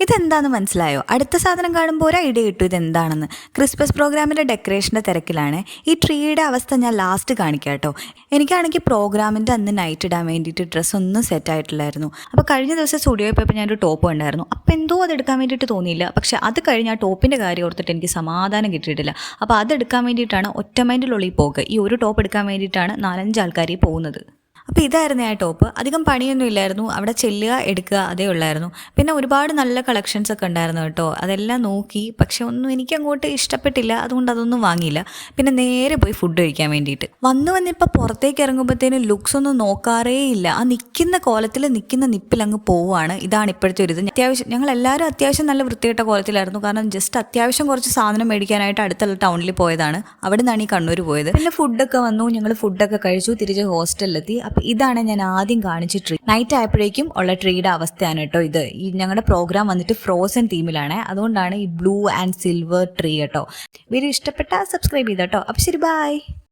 ഇതെന്താണെന്ന് മനസ്സിലായോ? അടുത്ത സാധനം കാണുമ്പോൾ ഒരു ഐഡിയ കിട്ടും ഇതെന്താണെന്ന്. ക്രിസ്മസ് പ്രോഗ്രാമിൻ്റെ ഡെക്കറേഷൻ്റെ തിരക്കിലാണ്. ഈ ട്രീയുടെ അവസ്ഥ ഞാൻ ലാസ്റ്റ് കാണിക്കാം കേട്ടോ. എനിക്കാണെങ്കിൽ പ്രോഗ്രാമിൻ്റെ അന്ന് നൈറ്റ് ഇടാൻ വേണ്ടിയിട്ട് ഡ്രസ്സൊന്നും സെറ്റ് ആയിട്ടില്ലായിരുന്നു. അപ്പോൾ കഴിഞ്ഞ ദിവസം സ്റ്റുഡിയോയിൽ പോയപ്പോൾ ഞാനൊരു ടോപ്പ് ഉണ്ടായിരുന്നു. അപ്പോൾ എന്തോ അതെടുക്കാൻ വേണ്ടിയിട്ട് തോന്നിയില്ല. പക്ഷേ അത് കഴിഞ്ഞ് ആ ടോപ്പിൻ്റെ കാര്യം ഓർത്തിട്ട് എനിക്ക് സമാധാനം കിട്ടിയിട്ടില്ല. അപ്പോൾ അതെടുക്കാൻ വേണ്ടിയിട്ടാണ് ഒറ്റ മൈൻഡിലുള്ളിൽ പോകുക. ഈ ഒരു ടോപ്പ് എടുക്കാൻ വേണ്ടിയിട്ടാണ് 4-5 ആൾക്കാർ പോകുന്നത്. അപ്പോൾ ഇതായിരുന്നു ആ ടോപ്പ്. അധികം പണിയൊന്നും ഇല്ലായിരുന്നു. അവിടെ ചെല്ലുക, എടുക്കുക, അതേ ഉള്ളായിരുന്നു. പിന്നെ ഒരുപാട് നല്ല കളക്ഷൻസ് ഒക്കെ ഉണ്ടായിരുന്നു കേട്ടോ. അതെല്ലാം നോക്കി, പക്ഷെ ഒന്നും എനിക്ക് അങ്ങോട്ട് ഇഷ്ടപ്പെട്ടില്ല. അതുകൊണ്ട് അതൊന്നും വാങ്ങിയില്ല. പിന്നെ നേരെ പോയി ഫുഡ് കഴിക്കാൻ വേണ്ടിയിട്ട് വന്നിപ്പോൾ പുറത്തേക്ക് ഇറങ്ങുമ്പോഴത്തേനും ലുക്സ് ഒന്നും നോക്കാറേ ഇല്ല. ആ നിൽക്കുന്ന കോലത്തിൽ നിൽക്കുന്ന നിപ്പിൽ അങ്ങ് പോവുകയാണ്. ഇതാണ് ഇപ്പോഴത്തെ ഒരു ഇത്. ഞങ്ങളെല്ലാവരും അത്യാവശ്യം നല്ല വൃത്തികെട്ട കോലത്തിലായിരുന്നു. കാരണം ജസ്റ്റ് അത്യാവശ്യം കുറച്ച് സാധനം മേടിക്കാനായിട്ട് അടുത്തുള്ള ടൗണിൽ പോയതാണ്. അവിടെ നിന്നാണ് ഈ കണ്ണൂർ പോയത്. പിന്നെ ഫുഡൊക്കെ വന്നു. ഞങ്ങൾ ഫുഡൊക്കെ കഴിച്ചു. തിരിച്ച് ഹോസ്റ്റലിലെത്തി. അപ്പോൾ ഇതാണ് ഞാൻ ആദ്യം കാണിച്ച ട്രീ. നൈറ്റ് ആയപ്പോഴേക്കും ഉള്ള ട്രീയുടെ അവസ്ഥയാണ് കേട്ടോ ഇത്. ഈ ഞങ്ങളുടെ പ്രോഗ്രാം വന്നിട്ട് ഫ്രോസൺ തീമിലാണ്. അതുകൊണ്ടാണ് ഈ ബ്ലൂ ആൻഡ് സിൽവർ ട്രീ കേട്ടോ. വീഡിയോ ഇഷ്ടപ്പെട്ടാൽ സബ്സ്ക്രൈബ് ചെയ്തോ കേട്ടോ. അപ്പോൾ ശരി, ബൈ.